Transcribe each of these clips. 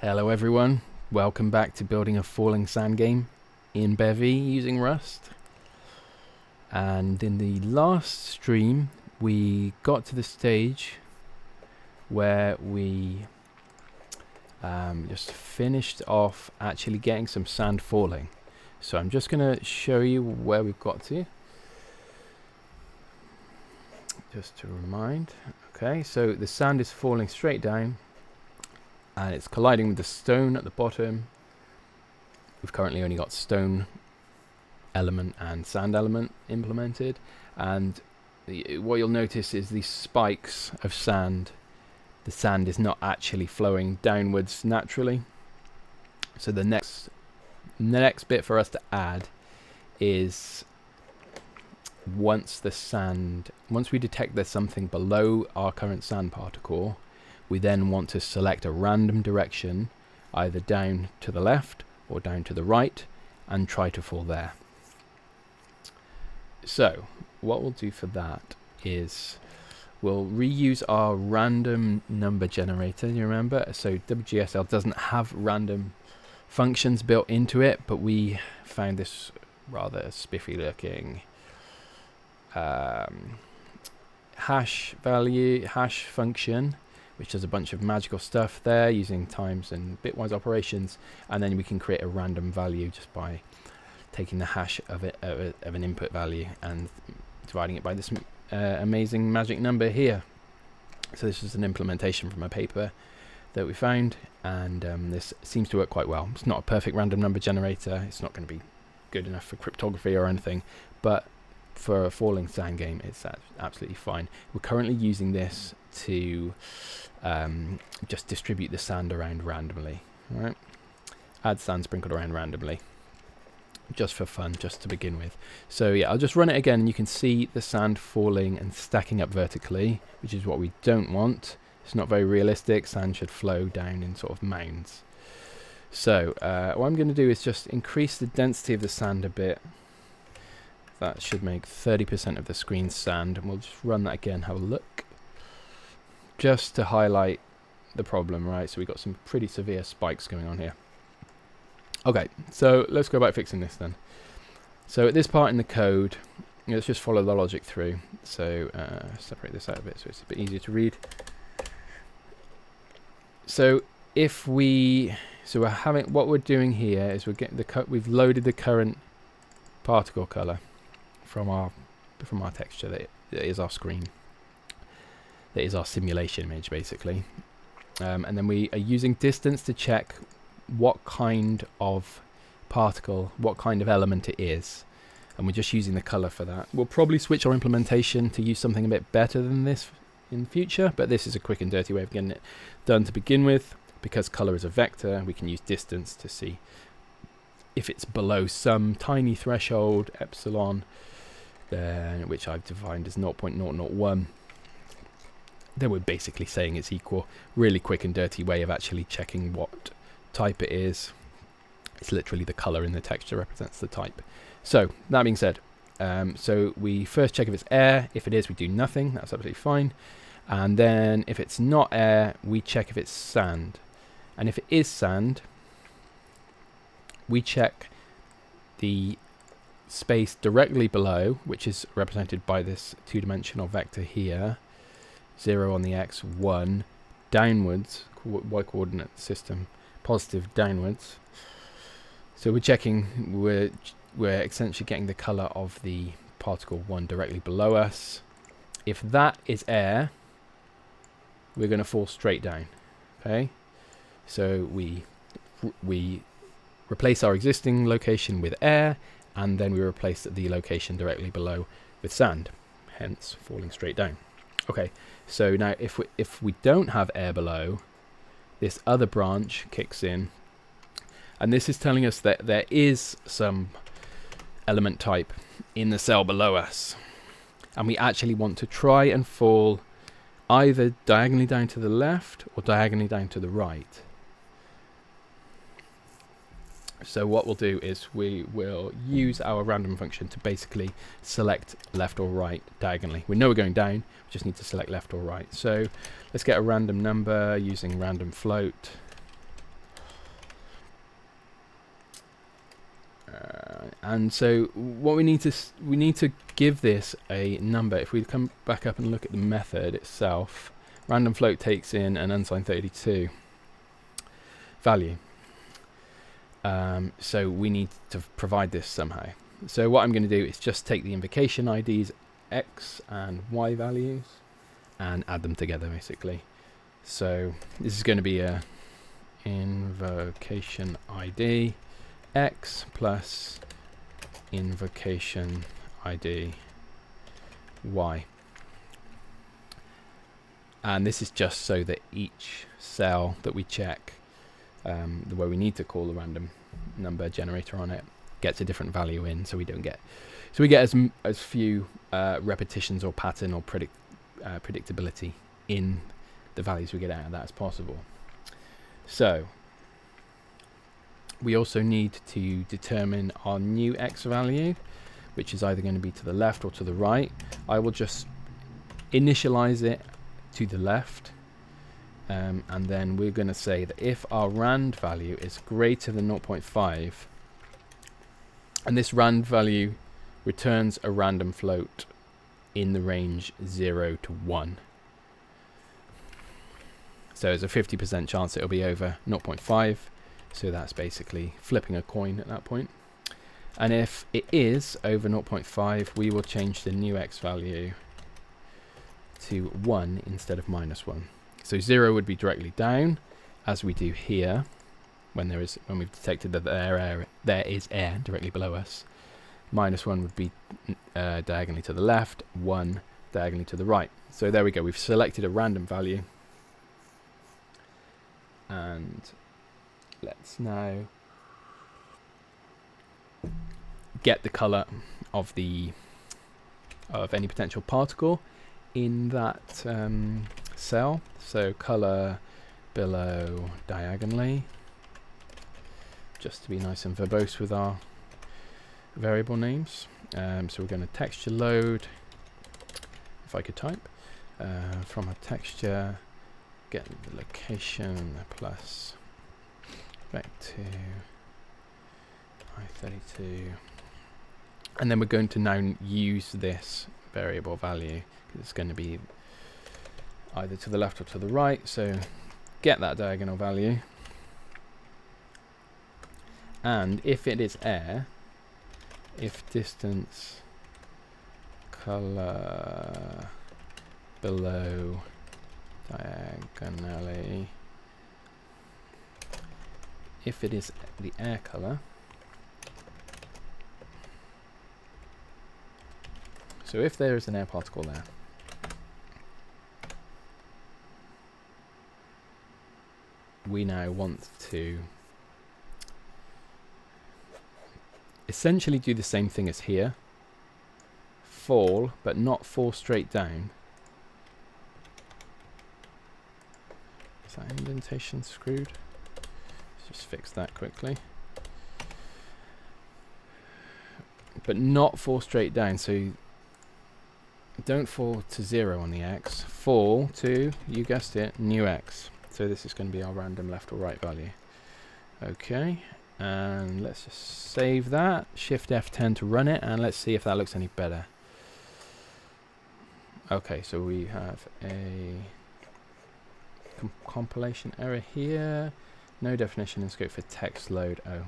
Hello everyone, welcome back to building a falling sand game in Bevy using Rust. And in the last stream we got to the stage where we just finished off actually getting some sand falling. So I'm just going to show you where we've got to. Just to remind. Okay, so the sand is falling straight down and it's colliding with the stone at the bottom. We've currently only got stone element and sand element implemented, and what you'll notice is these spikes of sand. The sand is not actually flowing downwards naturally. So the next bit for us to add is once we detect there's something below our current sand particle, we then want to select a random direction, either down to the left or down to the right, and try to fall there. So what we'll do for that is we'll reuse our random number generator. You remember? So WGSL doesn't have random functions built into it, but we found this rather spiffy looking hash function, which does a bunch of magical stuff there using times and bitwise operations, and then we can create a random value just by taking the hash of an input value and dividing it by this amazing magic number here. So this is an implementation from a paper that we found, and this seems to work quite well. It's not a perfect random number generator, it's not going to be good enough for cryptography or anything, but for a falling sand game it's absolutely fine. We're currently using this to just distribute the sand around randomly. All right, add sand sprinkled around randomly, just for fun, just to begin with. So yeah, I'll just run it again and you can see the sand falling and stacking up vertically, which is what we don't want. It's not very realistic. Sand should flow down in sort of mounds. So what I'm going to do is just increase the density of the sand a bit. That should make 30% of the screen sand, and we'll just run that again, have a look, just to highlight the problem, right? So we've got some pretty severe spikes going on here. Okay, so let's go about fixing this then. So at this part in the code, let's just follow the logic through. So separate this out a bit so it's a bit easier to read. So what we're doing here is we're getting we've loaded the current particle color from our texture that is our screen, that is our simulation image basically, and then we are using distance to check what kind of particle, what kind of element it is, and we're just using the color for that. We'll probably switch our implementation to use something a bit better than this in the future, but this is a quick and dirty way of getting it done to begin with. Because color is a vector, we can use distance to see if it's below some tiny threshold, epsilon, which I've defined as 0.001, then we're basically saying it's equal. Really quick and dirty way of actually checking what type it is. It's literally the color in the texture represents the type. So that being said, so we first check if it's air. If it is, we do nothing. That's absolutely fine. And then if it's not air, we check if it's sand. And if it is sand, we check the space directly below, which is represented by this two-dimensional vector here, 0 on the x, 1 downwards, y coordinate system, positive downwards. So we're checking, we're essentially getting the color of the particle 1 directly below us. If that is air, we're going to fall straight down. Okay, so we replace our existing location with air, and then we replace the location directly below with sand, hence falling straight down. Okay, so now if we don't have air below, this other branch kicks in, and this is telling us that there is some element type in the cell below us, and we actually want to try and fall either diagonally down to the left or diagonally down to the right. So what we'll do is we will use our random function to basically select left or right diagonally. We know we're going down, we just need to select left or right. So let's get a random number using random float. And so what we need to give this a number. If we come back up and look at the method itself, random float takes in an unsigned 32 value. So we need to provide this somehow. So what I'm going to do is just take the invocation IDs X and Y values and add them together basically. So this is going to be a invocation ID X plus invocation ID Y. And this is just so that each cell that we check, the way we need to call the random number generator on it, gets a different value in, so we don't get, so we get as few repetitions or pattern or predictability in the values we get out of that as possible. So we also need to determine our new X value, which is either going to be to the left or to the right. I will just initialize it to the left, and then we're going to say that if our rand value is greater than 0.5, and this rand value returns a random float in the range 0 to 1. So there's a 50% chance it'll be over 0.5, so that's basically flipping a coin at that point. And if it is over 0.5, we will change the new X value to 1 instead of -1. So 0 would be directly down, as we do here, when we've detected that there is air directly below us. -1 would be diagonally to the left, 1 diagonally to the right. So there we go, we've selected a random value. And let's now get the color of any potential particle in that cell. So color below diagonally, just to be nice and verbose with our variable names. So we're going to texture load, if I could type, from a texture, get the location plus vector I32, and then we're going to now use this variable value because it's going to be either to the left or to the right. So get that diagonal value, and if it is air, if distance color below diagonally, if it is the air color, so if there is an air particle there, we now want to essentially do the same thing as here, fall, but not fall straight down. Is that indentation screwed? Let's just fix that quickly. But not fall straight down, so don't fall to 0 on the X, fall to, you guessed it, new X. So this is going to be our random left or right value. Okay, and let's just save that, Shift F10 to run it, and let's see if that looks any better. Okay, so we have a compilation error here. No definition in scope for text load. Oh,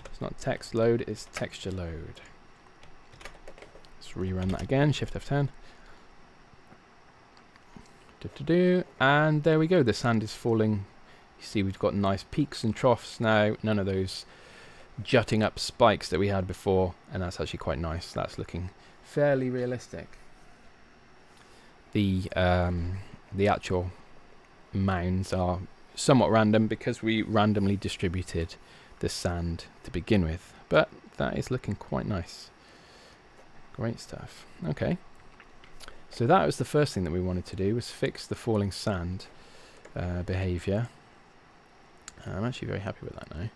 it's not text load, it's texture load. Let's rerun that again, Shift F10. And there we go, the sand is falling. You see we've got nice peaks and troughs now, none of those jutting up spikes that we had before, and that's actually quite nice. That's looking fairly realistic. The actual mounds are somewhat random because we randomly distributed the sand to begin with, but that is looking quite nice. Great stuff. Okay, so that was the first thing that we wanted to do, was fix the falling sand behavior. I'm actually very happy with that now.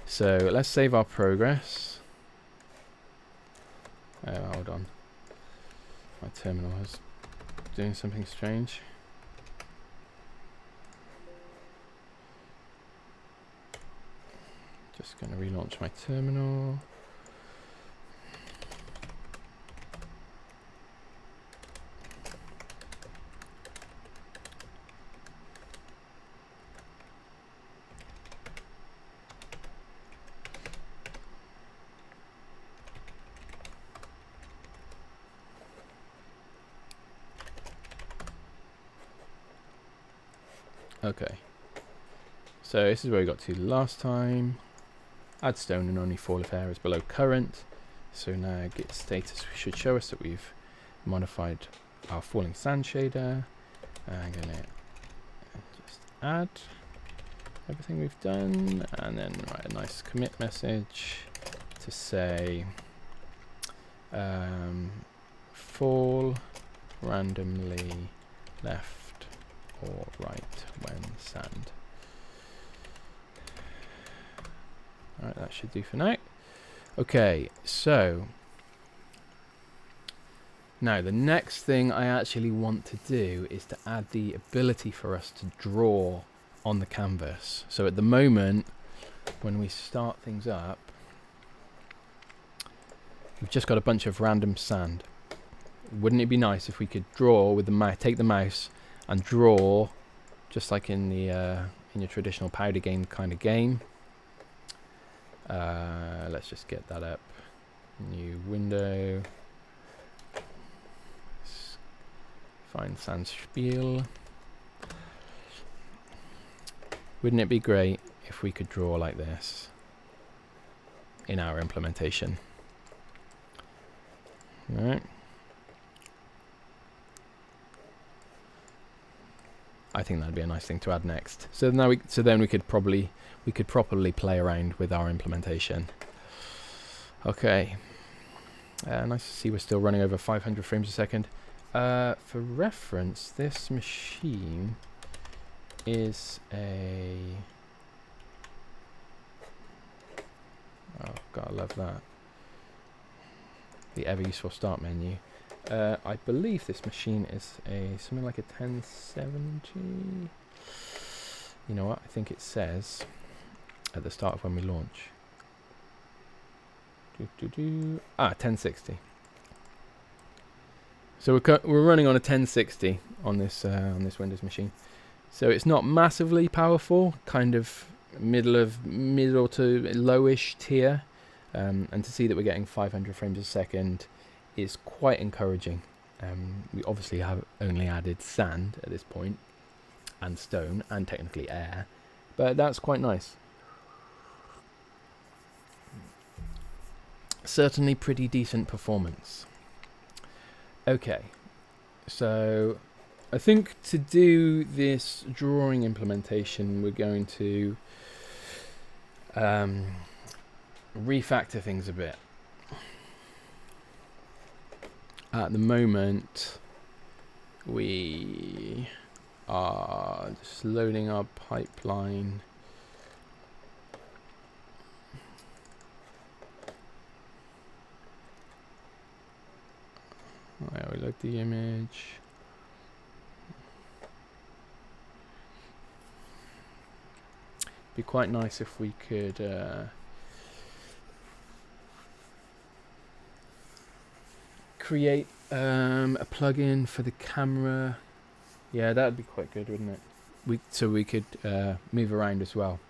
So let's save our progress. Oh, hold on, my terminal is doing something strange. Just going to relaunch my terminal. Okay, so this is where we got to last time. Add stone and only fall if air is below current. So now git status should show us that we've modified our falling sand shader. I'm going to just add everything we've done and then write a nice commit message to say fall randomly left or right when sand. Alright, that should do for now. Okay, so now the next thing I actually want to do is to add the ability for us to draw on the canvas. So at the moment, when we start things up, we've just got a bunch of random sand. Wouldn't it be nice if we could draw with the mouse, take the mouse and draw just like in the in your traditional powder game kind of game. Let's just get that up. New window. Find sand spiel. Wouldn't it be great if we could draw like this in our implementation? All right. I think that'd be a nice thing to add next. So now then we could properly play around with our implementation. Okay. Nice to see we're still running over 500 frames a second. For reference, this machine is a... Oh, God, I love that. The ever useful start menu. I believe this machine is something like a 1070. You know what? I think it says at the start of when we launch. 1060. So we're running on a 1060 on this Windows machine. So it's not massively powerful, kind of middle to lowish tier. And to see that we're getting 500 frames a second is quite encouraging. We obviously have only added sand at this point, and stone, and technically air, but that's quite nice. Certainly pretty decent performance. Okay, so I think to do this drawing implementation, we're going to refactor things a bit. At the moment, we are just loading our pipeline. Right, we load the image. Be quite nice if we could create a plugin for the camera. Yeah, that would be quite good, wouldn't it? So we could move around as well,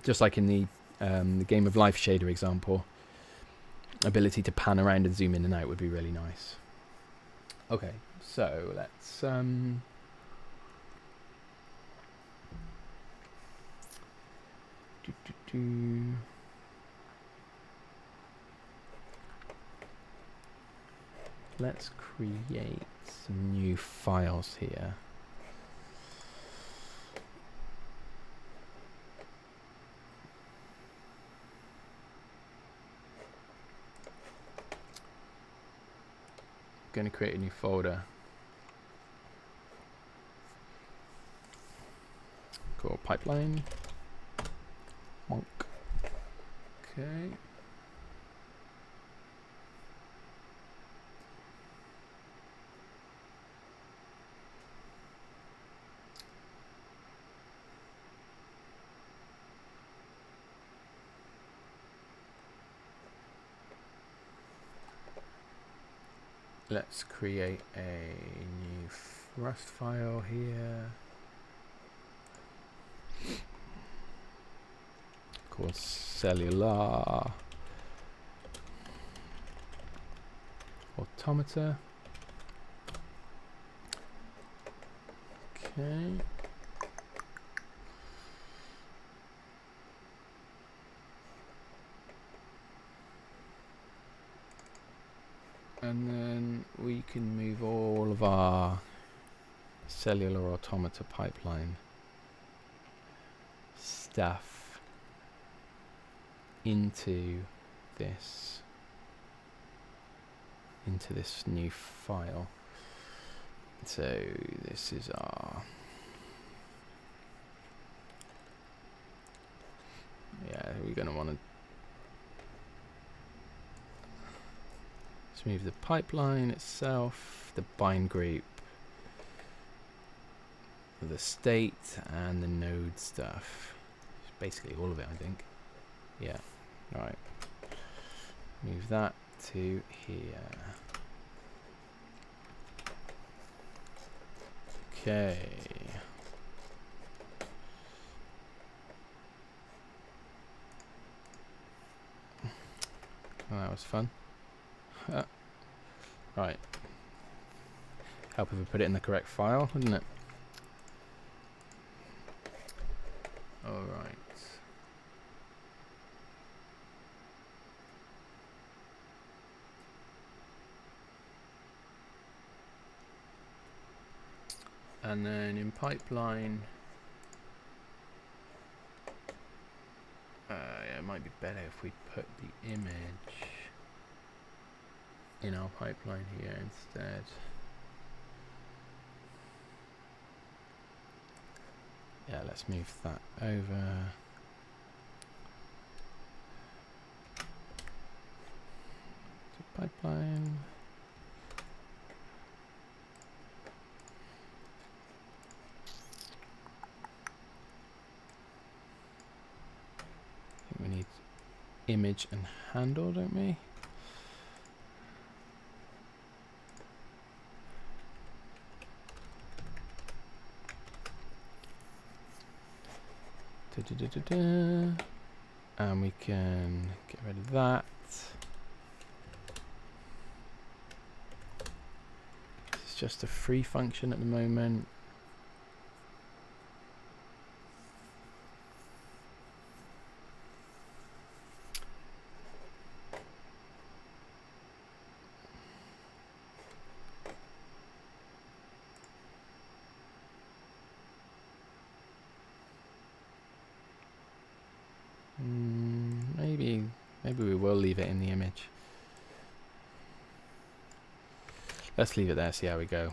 just like in the Game of Life shader example. Ability to pan around and zoom in and out would be really nice. Okay, so let's let's create some new files here. Going to create a new folder called pipeline. Monk. Okay. let's create a new Rust file here called cellular automata. Okay. And then we can move all of our cellular automata pipeline stuff into this new file. So this is our we're going to want to move the pipeline itself, the bind group, the state, and the node stuff. It's basically all of it, I think. Yeah. All right. Move that to here. Okay. Well, that was fun. Right. Help if we put it in the correct file, wouldn't it? All right. And then in pipeline, yeah, it might be better if we put the image in our pipeline here instead. Yeah, let's move that over. To pipeline. I think we need image and handle, don't we? And we can get rid of that. It's just a free function at the moment. Maybe we will leave it in the image. Let's leave it there, see how we go.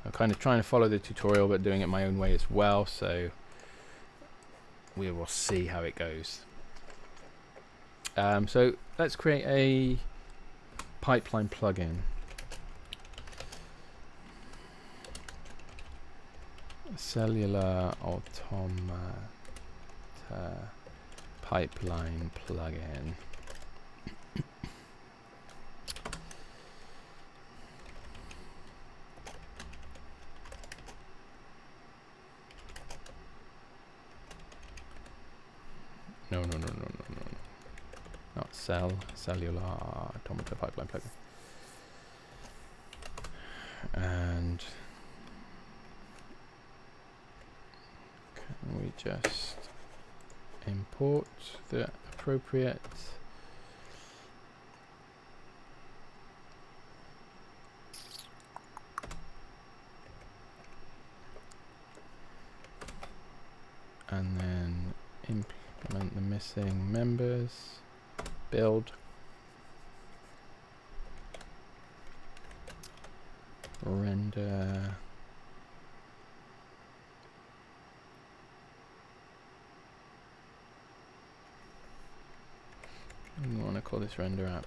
I'm kind of trying to follow the tutorial, but doing it my own way as well, so we will see how it goes. So let's create a pipeline plugin. Cellular automata pipeline plugin. No. Not cellular automata pipeline plugin. And can we just import the appropriate and then implement the missing members, build, render, we want to call this render app.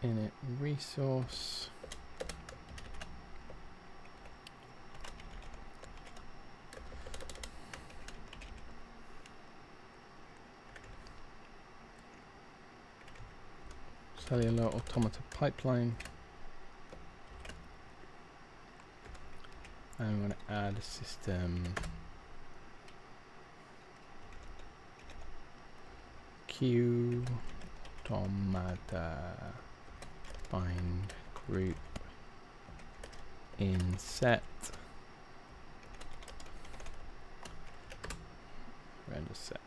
Init resource. cellular automata pipeline. And I'm going to add a system Q automata bind group in set render set.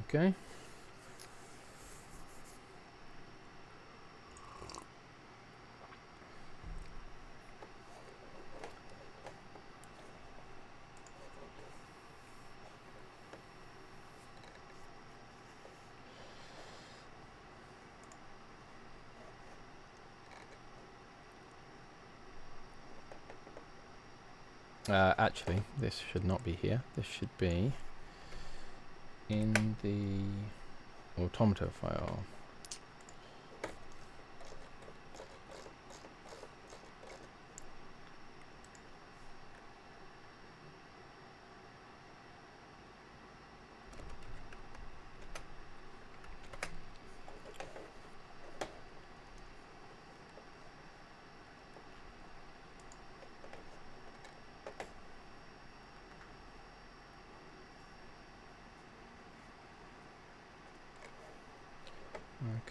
Okay. Actually, this should not be here. This should be in the automata file.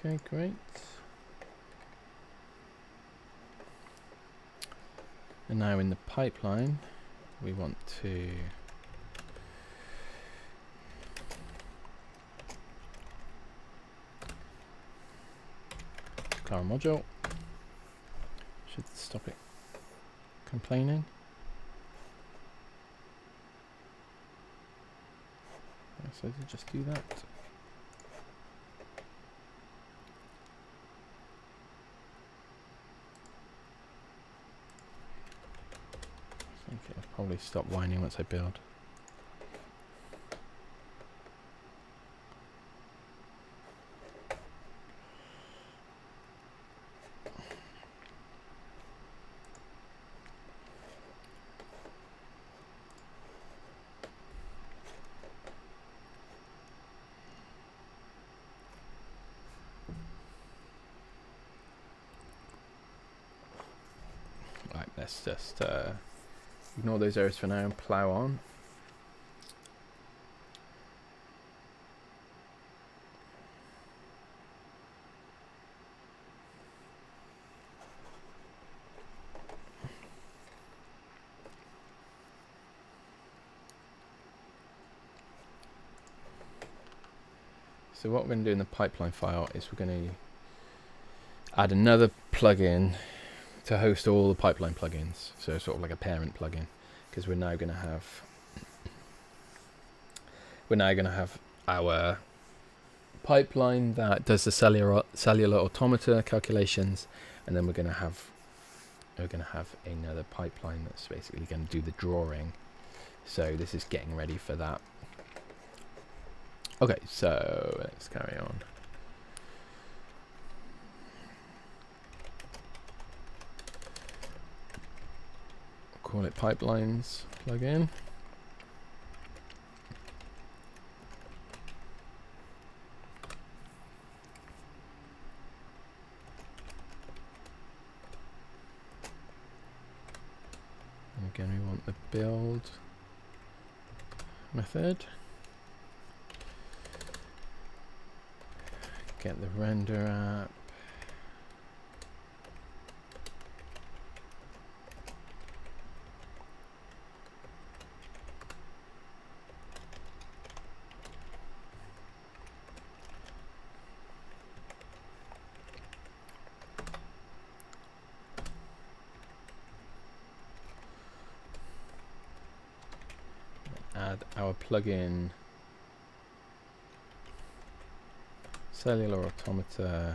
Okay, great. And now in the pipeline, we want to declare a module. Should stop it complaining. So to just do that. I think it'll probably stop whining once I build. Right, let's just ignore those errors for now and plow on. So what we're going to do in the pipeline file is we're going to add another plugin to host all the pipeline plugins. So sort of like a parent plugin, because we're now going to have our pipeline that does the cellular automata calculations, and then we're going to have another pipeline that's basically going to do the drawing. So this is getting ready for that. Okay, so let's carry on. Call it pipelines plugin. And again, we want the build method. Get the render app. Add our plugin cellular automata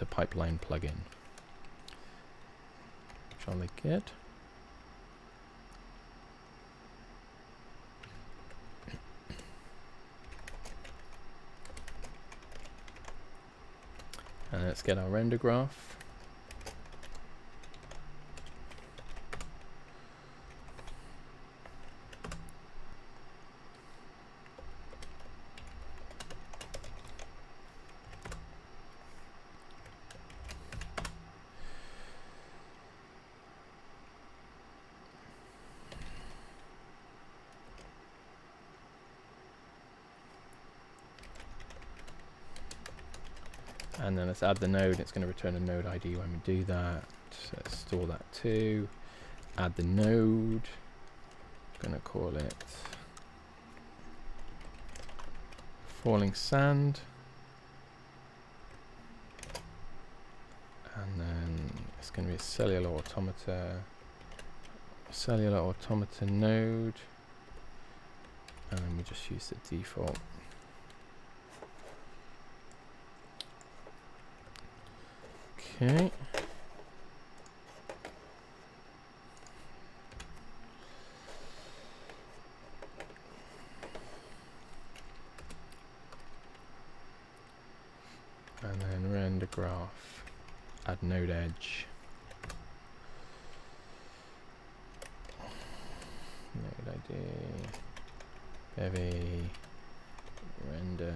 pipeline plugin. Jolly good. And let's get our render graph. and then let's add the node. It's going to return a node ID when we do that. So let's store that too. Add the node. Going to call it falling sand. And then it's going to be a cellular automata node. And then we just use the default. Okay. And then render graph, add node edge. Node ID, Bevy, render,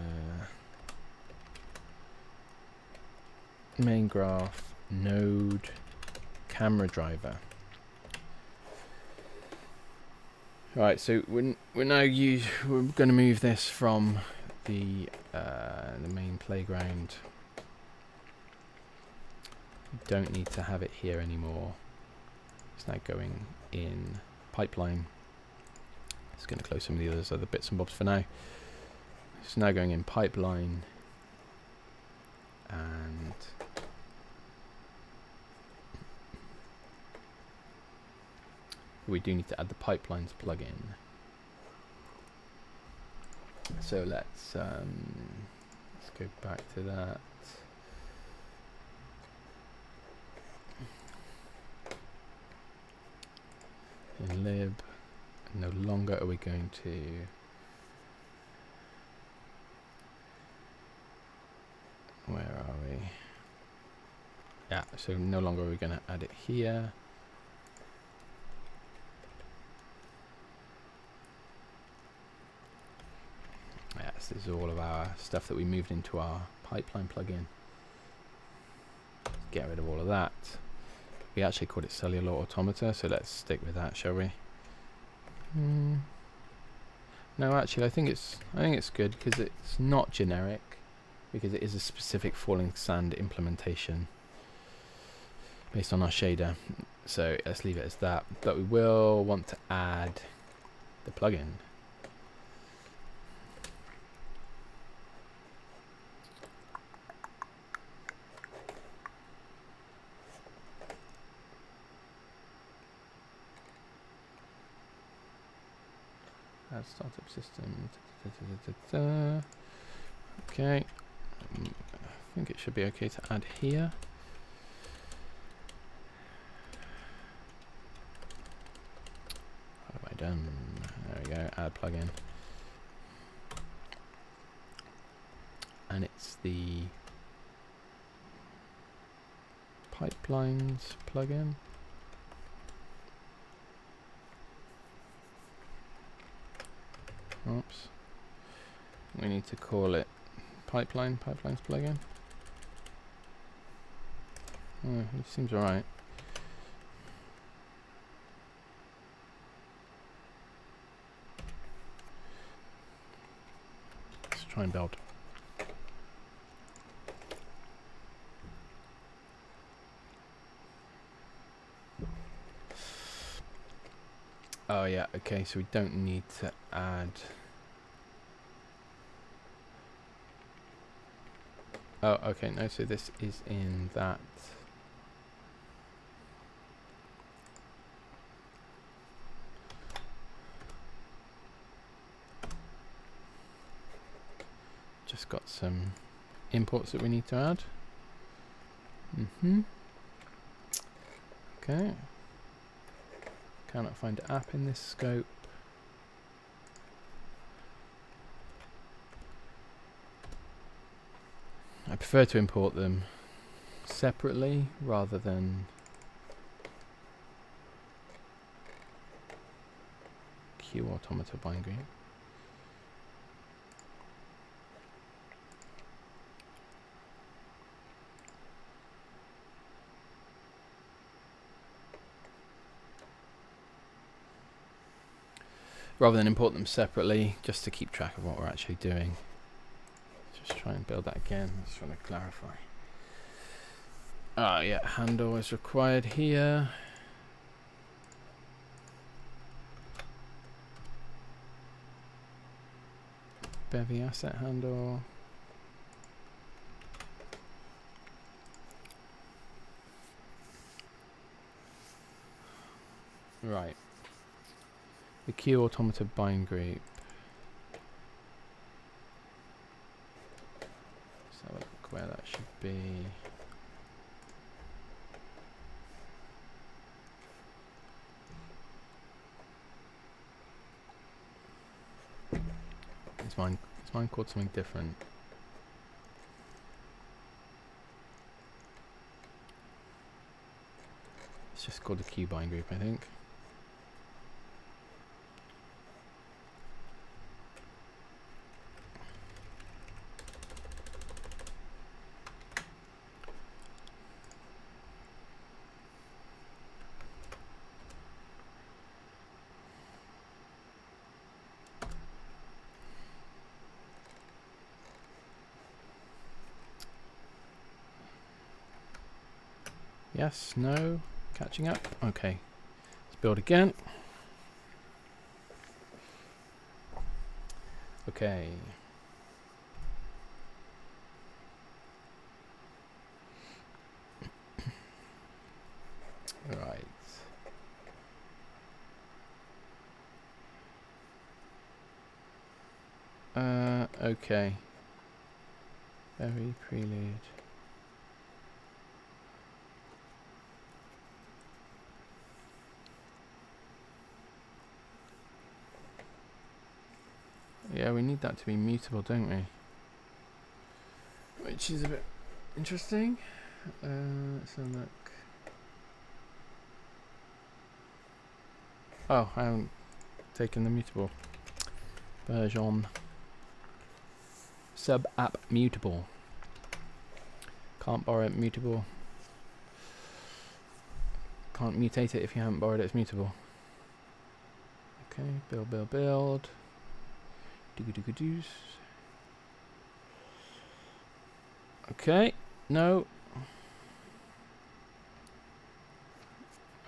main graph, node, camera driver. Right, so we're going to move this from the main playground. We don't need to have it here anymore. It's now going in pipeline. It's going to close some of the other bits and bobs for now. It's now going in pipeline, and we do need to add the pipelines plugin. So let's go back to that. In lib, no longer are we going to where are we? Yeah, so no longer are we going to add it here. Yes, this is all of our stuff that we moved into our pipeline plugin. Get rid of all of that. We actually called it cellular automata, so let's stick with that, shall we? No, actually, I think it's good because it's not generic, because it is a specific falling sand implementation based on our shader. So let's leave it as that. But we will want to add the plugin. Add startup system. Okay. I think it should be okay to add here. What have I done? There we go. Add plugin. And it's the pipelines plugin. Oops. We need to call it pipelines plugin. Oh, it seems alright. Let's try and build. Oh yeah, okay, so we don't need to add. Oh, okay, no, so this is in that. Just got some imports that we need to add. Okay. Cannot find app in this scope. I prefer to import them separately rather than Q automata binary. Rather than import them separately, just to keep track of what we're actually doing. Just try and build that again. Just want to clarify. Ah, yeah, handle is required here. Bevy asset handle. Right. The Q automata bind group. Let's have a look where that should be. Is mine called something different? It's just called the Q bind group, I think. Yes, no, catching up. Okay, let's build again. Okay. Right. Okay. Very prelude. Yeah, we need that to be mutable, don't we? Which is a bit interesting. Let's have a look. Oh, I haven't taken the mutable version. Sub app mutable. Can't borrow it mutable. Can't mutate it if you haven't borrowed it, it's mutable. Okay, build. Doos. Okay, no.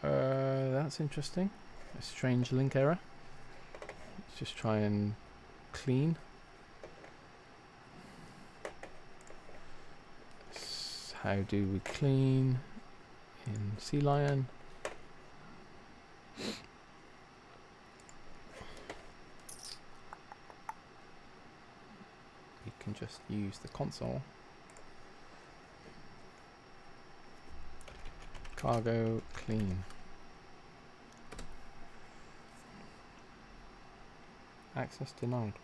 That's interesting. A strange link error. Let's just try and clean. How do we clean in Sea Lion? We can just use the console. Cargo clean. Access denied.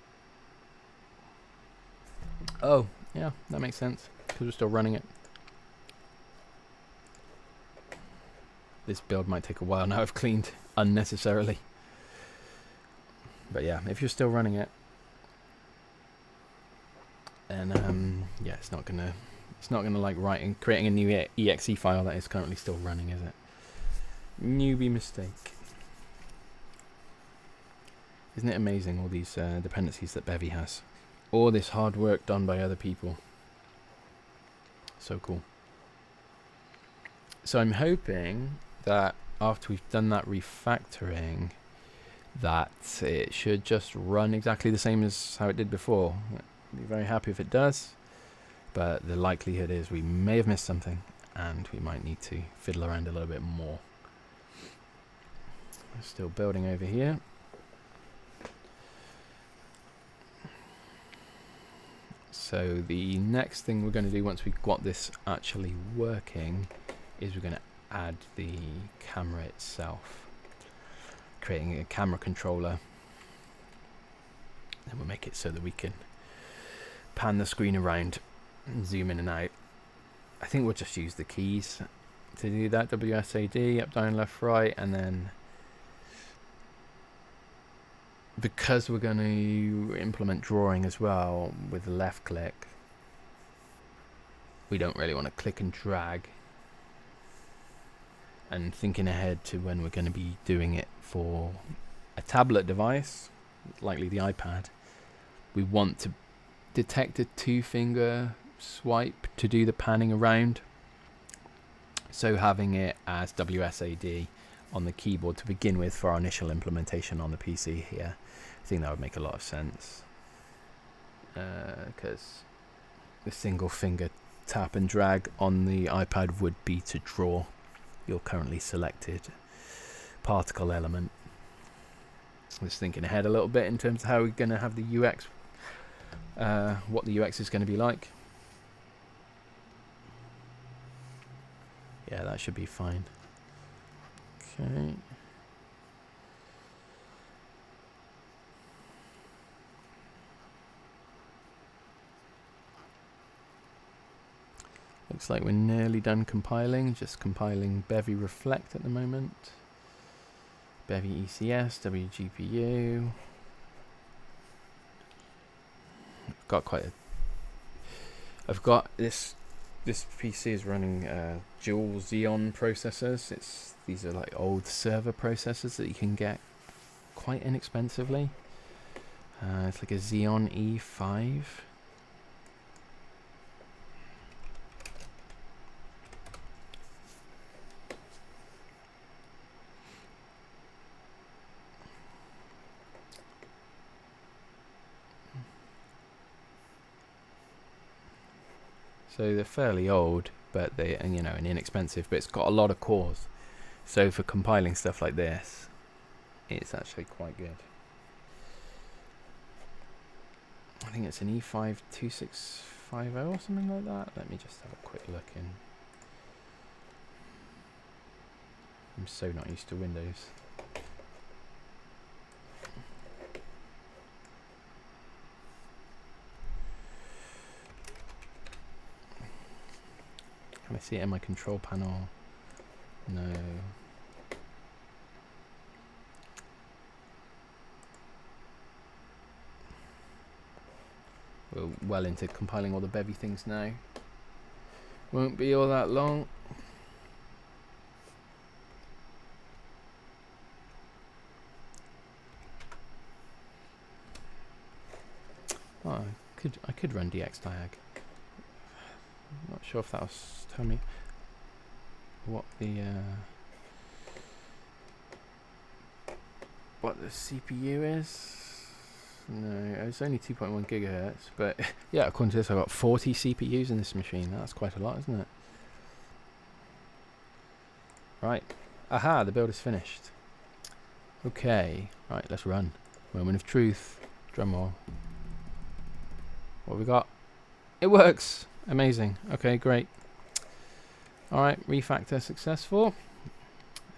Oh, yeah, that makes sense, because we're still running it. This build might take a while now. I've cleaned unnecessarily. But yeah, if you're still running it, then yeah, it's not gonna like creating a new exe file that is currently still running, is it? Newbie mistake. Isn't it amazing, all these dependencies that Bevy has? All this hard work done by other people. So cool. So I'm hoping that after we've done that refactoring, that it should just run exactly the same as how it did before. I'd be very happy if it does, but the likelihood is we may have missed something and we might need to fiddle around a little bit more. We're still building over here. So the next thing we're going to do once we've got this actually working is we're going to add the camera itself, creating a camera controller. Then we'll make it so that we can pan the screen around and zoom in and out. I think we'll just use the keys to do that. WSAD, up, down, left, right, and then because we're going to implement drawing as well with the left click, we don't really want to click and drag. And thinking ahead to when we're going to be doing it for a tablet device, likely the iPad, we want to detect a 2-finger swipe to do the panning around. So having it as WSAD on the keyboard to begin with for our initial implementation on the PC here, I think that would make a lot of sense, because the single finger tap and drag on the iPad would be to draw your currently selected particle element. I'm just thinking ahead a little bit in terms of how we're going to have the UX, what the UX is going to be like. Yeah, that should be fine. Okay. Looks like we're nearly done compiling, just compiling Bevy Reflect at the moment. Bevy ECS, WGPU. I've got this PC is running dual Xeon processors. These are like old server processors that you can get quite inexpensively. It's like a Xeon E5. So they're fairly old, but they, and and inexpensive, but it's got a lot of cores. So for compiling stuff like this, it's actually quite good. I think it's an E5 2650 or something like that. Let me just have a quick look in. I'm so not used to Windows. Can I see it in my control panel? No. We're well into compiling all the Bevy things now. Won't be all that long. Oh, I could run dxdiag. I'm not sure if that was telling me what the CPU is. No, it's only 2.1 gigahertz, but yeah, according to this, I've got 40 CPUs in this machine. That's quite a lot, isn't it? Right. Aha, the build is finished. Okay. Right, let's run. Moment of truth. Drum roll. What have we got? It works! Amazing. Okay, great. Alright, refactor successful.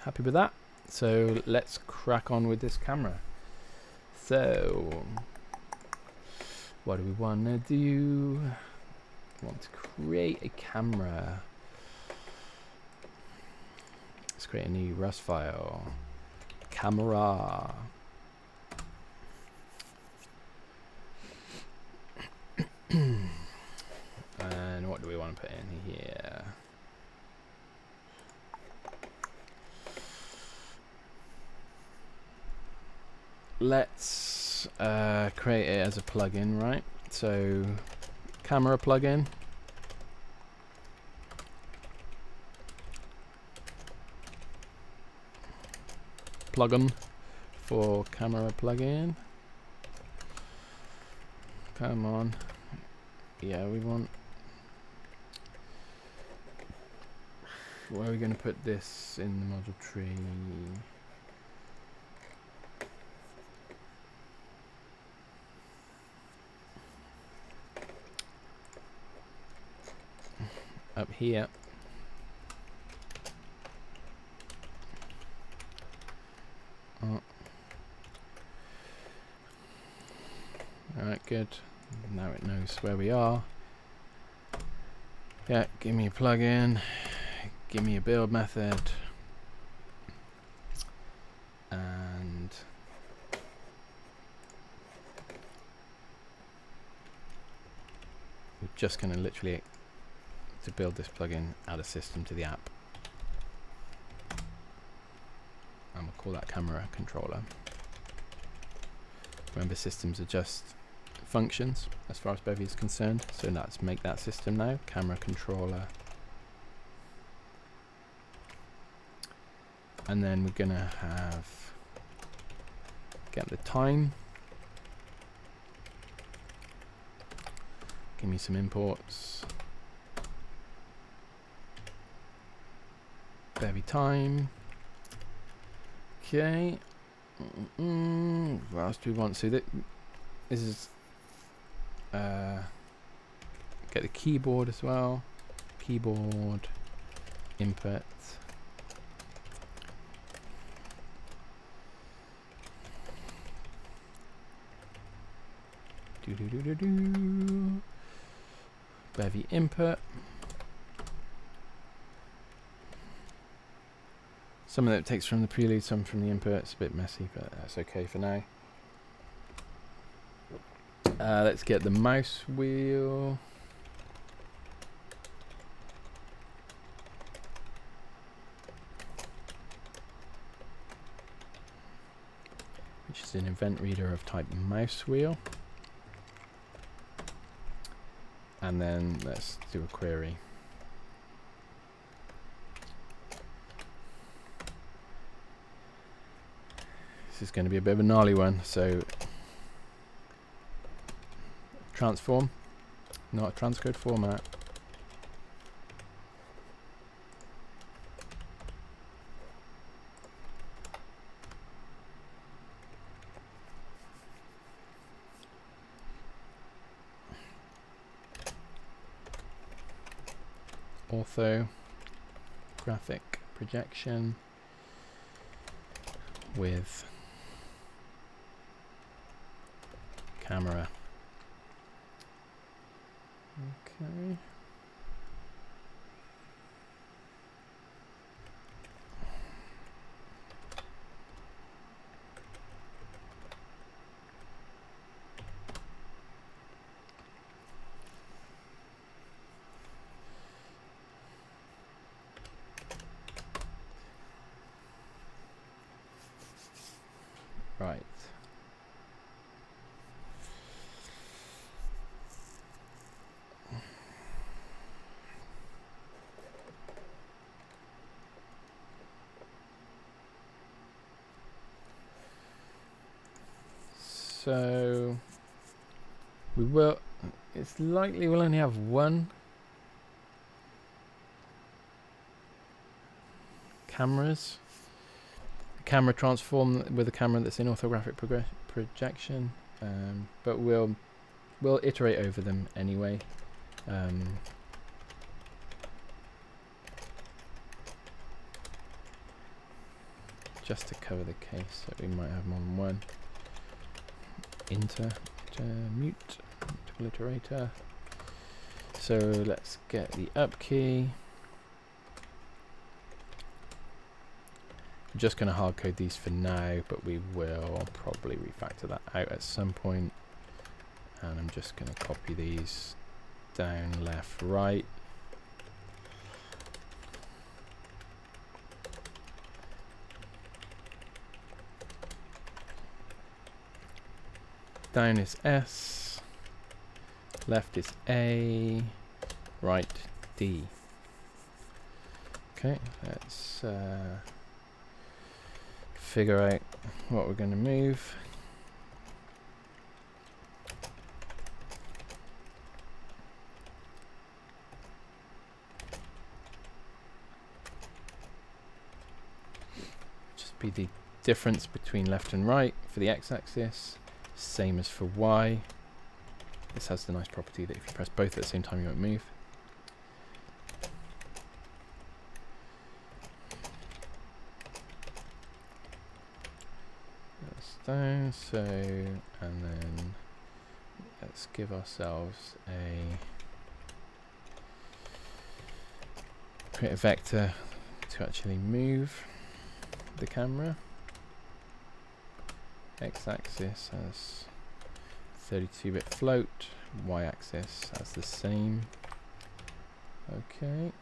Happy with that. So let's crack on with this camera. So, what do we want to do? We want to create a camera. Let's create a new Rust file. Camera. And what do we want to put in here? Let's create it as a plugin, right? So, camera plugin. Plugin for camera plugin. Come on. Yeah, we want. Where are we going to put this in the module tree? Up here. Oh. Alright, good. Now it knows where we are. Yeah, give me a plugin. Give me a build method. And we're just going to literally to build this plugin, add a system to the app. And we'll call that camera controller. Remember, systems are just functions as far as Bevy is concerned. So let's make that system now. Camera controller. And then we're gonna get the time. Give me some imports. Bevy time. Okay. What else do we want? So this is get the keyboard as well. Keyboard input. Bevy input. Some of it takes from the prelude, some from the input. It's a bit messy, but that's okay for now. Let's get the mouse wheel. Which is an event reader of type mouse wheel. And then let's do a query. This is going to be a bit of a gnarly one. So transform, not a transcode format. Ortho graphic projection with camera. Okay. Right. So we will, it's likely we'll only have one cameras. Camera transform with a camera that's in orthographic projection, but we'll iterate over them anyway. Just to cover the case that we might have more than one. Mute iterator. So let's get the up key. I'm just going to hard code these for now, but we will probably refactor that out at some point. And I'm just going to copy these down, left, right. Down is S, left is A, right D. Okay, let's figure out what we're going to move. Just be the difference between left and right for the x-axis. Same as for Y. This has the nice property that if you press both at the same time, you won't move. That's down, so, and then let's give ourselves create a vector to actually move the camera. X-axis has 32-bit float, Y-axis has the same. Okay.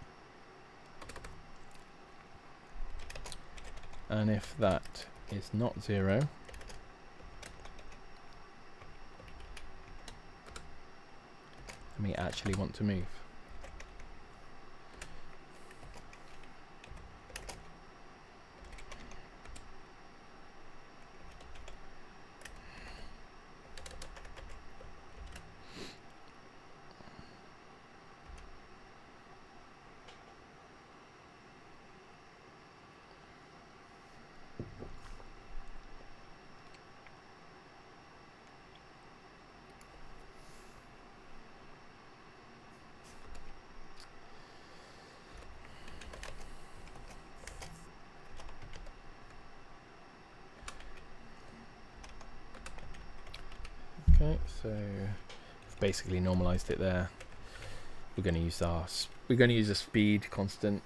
And if that is not 0, then we actually want to move. Okay, so we've basically normalized it there. We're going to use a speed constant.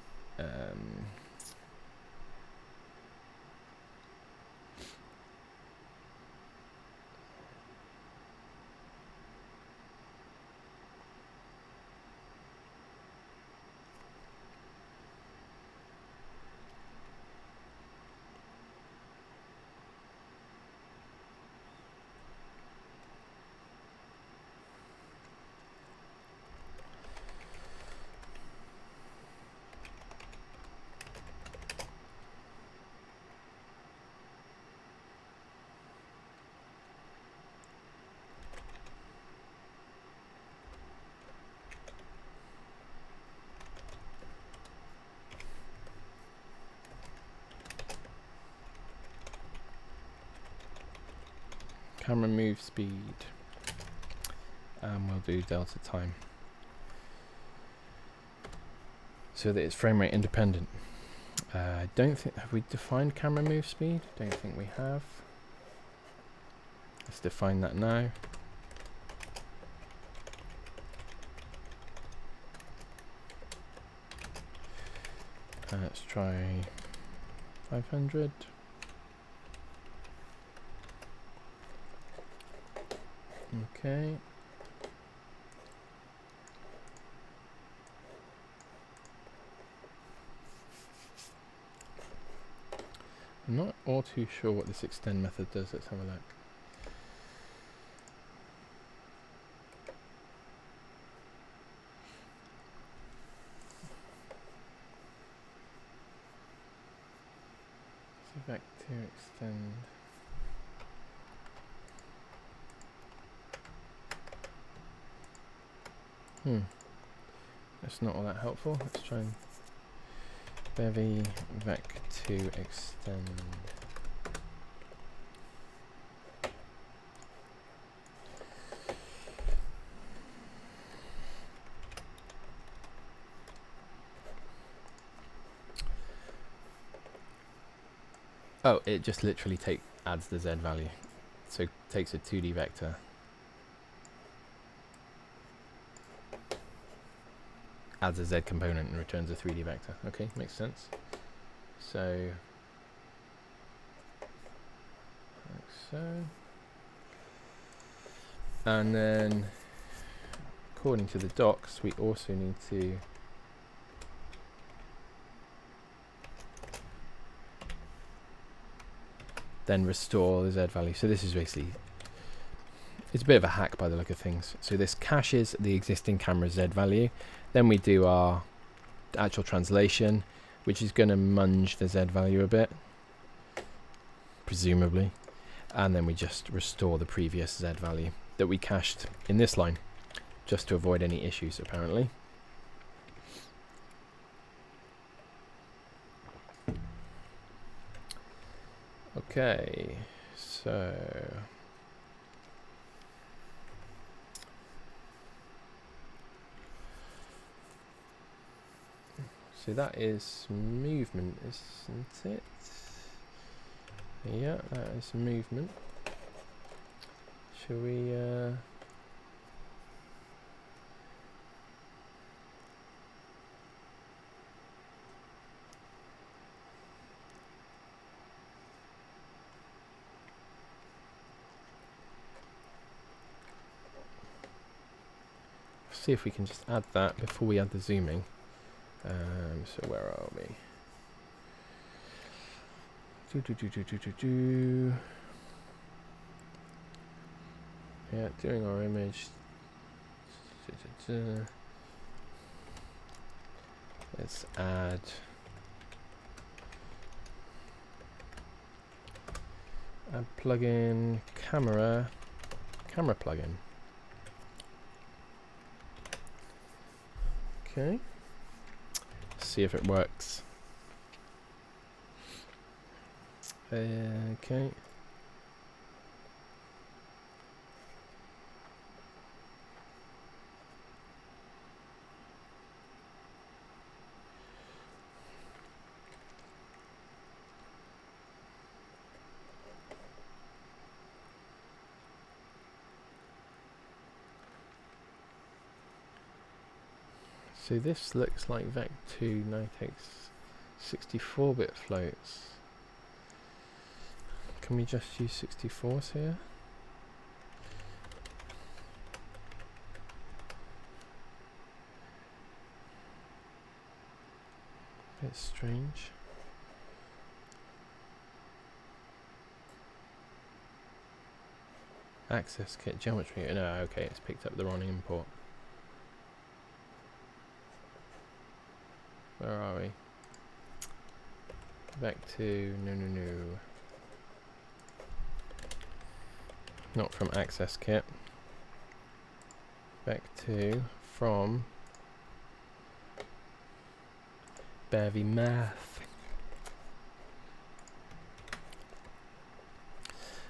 Camera move speed, and we'll do delta time so that it's frame rate independent. I don't think, have we defined camera move speed? Don't think we have. Let's define that now. Let's try 500. Okay. I'm not all too sure what this extend method does. Let's have a look. Vector extend. That's not all that helpful. Let's try and Bevy vec2 extend. Oh, it just literally adds the Z value. So it takes a 2D vector, adds a Z component and returns a 3D vector. Okay, makes sense. So, like so. And then, according to the docs, we also need to then restore the Z value. So this is basically, it's a bit of a hack by the look of things. So this caches the existing camera Z value. Then we do our actual translation, which is going to munge the Z value a bit, presumably. And then we just restore the previous Z value that we cached in this line, just to avoid any issues, apparently. Okay, so that is movement, isn't it? Yeah, that is movement. Shall we see if we can just add that before we add the zooming. So where are we? Yeah, doing our image. Let's add plugin camera plugin. Okay. See if it works. Okay. So this looks like vec2 now takes 64-bit floats. Can we just use 64s here? Bit strange. Access kit geometry. No, okay, it's picked up the wrong import. Where are we? Vec2, no. Not from access kit. Vec2 from Bevy math.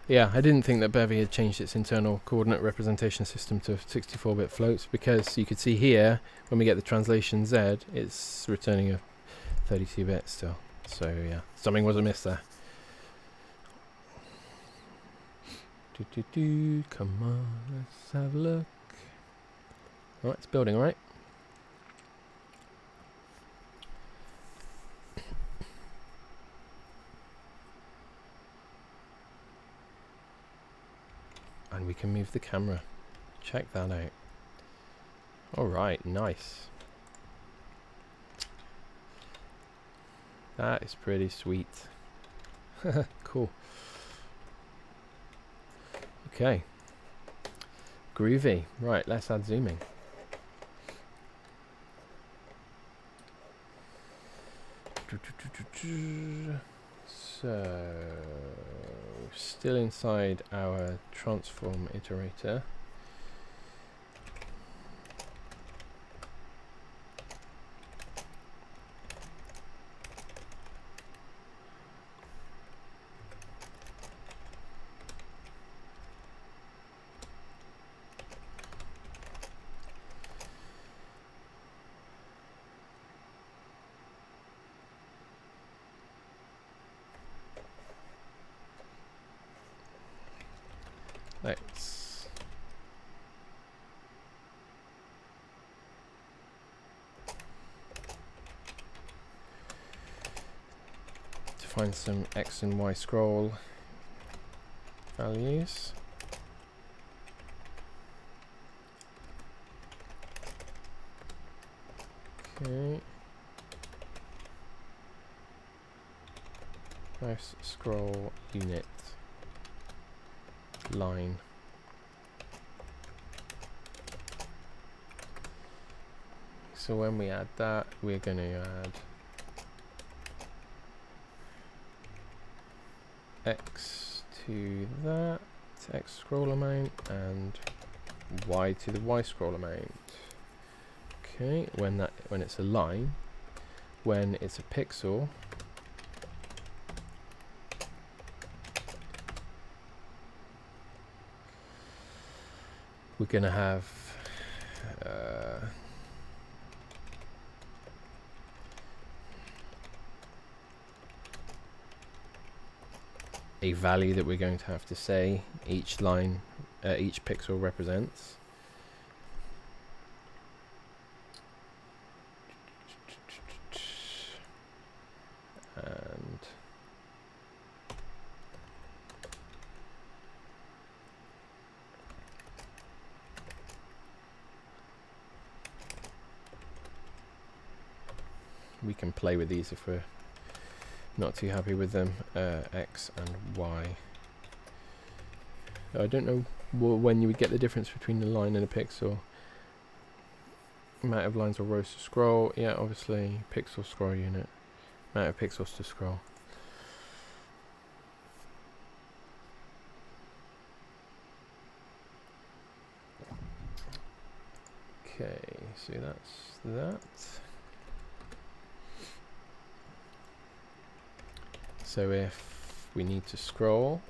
Yeah, I didn't think that Bevy had changed its internal coordinate representation system to 64-bit floats, because you could see here when we get the translation Z, it's returning a 32-bit still. So yeah, something was amiss there. Come on, let's have a look. Alright, it's building, right? And we can move the camera. Check that out. Alright, nice. That is pretty sweet. Cool. Okay. Groovy. Right, let's add zooming. So, still inside our transform iterator. Let's define some X and Y scroll values. Okay. Mouse scroll unit line. So when we add that, we're going to add X to that X scroll amount and Y to the Y scroll amount. Okay, when it's a line, when it's a pixel, we're going to have a value that we're going to have to say each line, each pixel represents. And we can play with these if we're not too happy with them. X and Y. I don't know when you would get the difference between the line and a pixel. Amount of lines or rows to scroll. Yeah, obviously pixel scroll unit. Amount of pixels to scroll. Okay, so that's that. So if we need to scroll,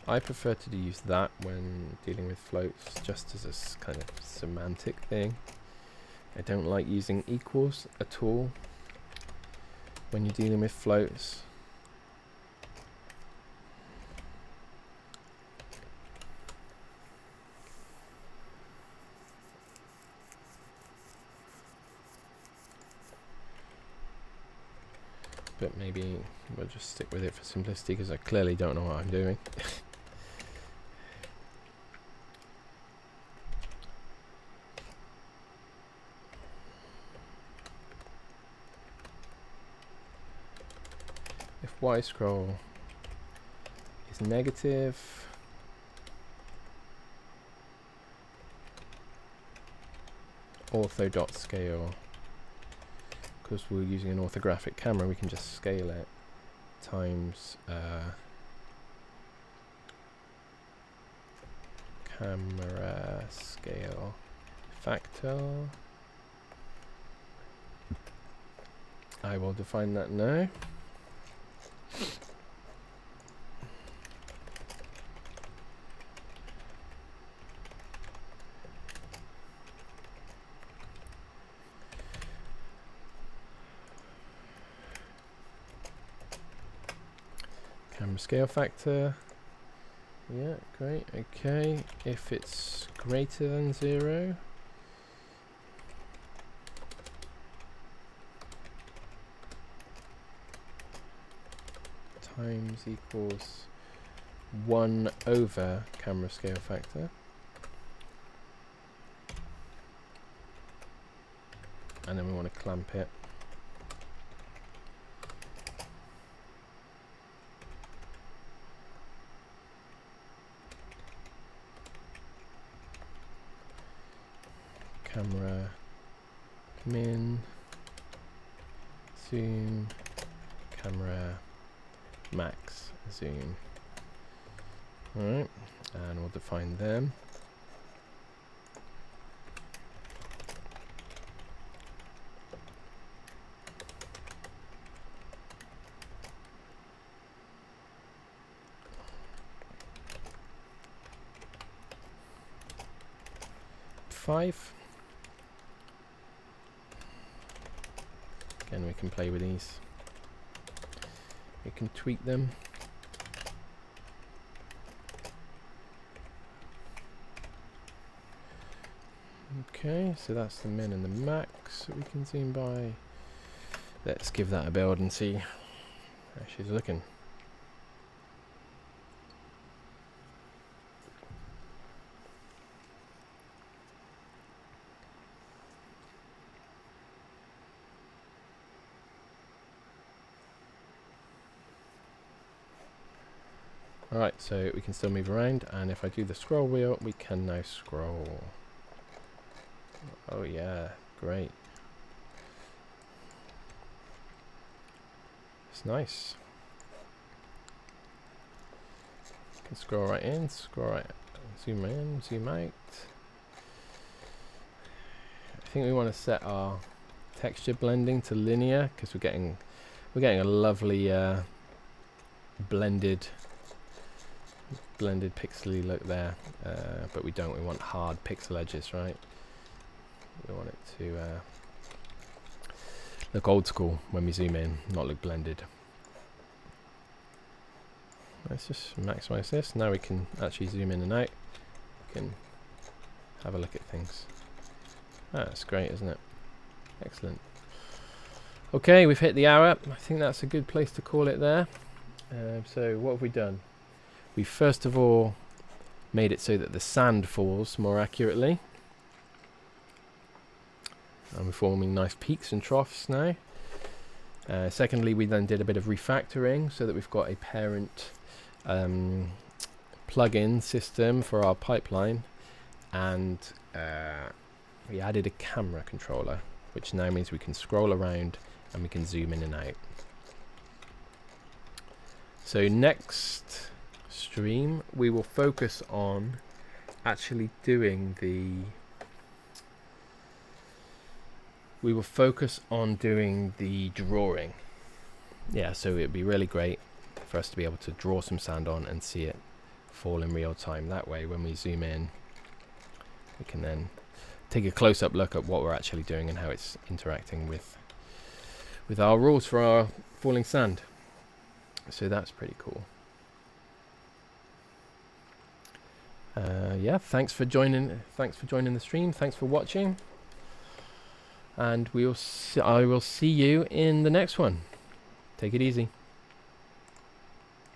I prefer to use that when dealing with floats, just as a kind of semantic thing. I don't like using equals at all when you're dealing with floats. but maybe we'll just stick with it for simplicity because I clearly don't know what I'm doing. If Y scroll is negative, ortho.scale, because we're using an orthographic camera, we can just scale it times camera scale factor. I will define that now. Camera scale factor. Yeah, great. Okay, if it's greater than 0, times equals 1 over camera scale factor. And then we want to clamp it. Camera min, zoom, camera max, zoom. Alright, and we'll define them. Five. Again, we can play with these. We can tweak them. Okay, so that's the min and the max that we can zoom by. Let's give that a build and see how she's looking. Alright, so we can still move around, and if I do the scroll wheel, we can now scroll. Oh yeah, great. It's nice. Can scroll right in, scroll right, zoom in, zoom out. I think we want to set our texture blending to linear because we're getting a lovely blended pixely look there, but we don't. We want hard pixel edges, right? We want it to look old school when we zoom in, not look blended. Let's just maximize this. Now we can actually zoom in and out. We can have a look at things. Ah, that's great, isn't it? Excellent. Okay, we've hit the hour. I think that's a good place to call it there. So what have we done? We first of all made it so that the sand falls more accurately. And we're forming nice peaks and troughs now. Secondly, we then did a bit of refactoring so that we've got a parent plug-in system for our pipeline. And we added a camera controller, which now means we can scroll around and we can zoom in and out. So next stream, we will focus on actually doing the drawing. Yeah, so it'd be really great for us to be able to draw some sand on and see it fall in real time. That way, when we zoom in, we can then take a close-up look at what we're actually doing and how it's interacting with our rules for our falling sand. So that's pretty cool. Yeah, thanks for joining the stream. Thanks for watching, and I will see you in the next one. Take it easy.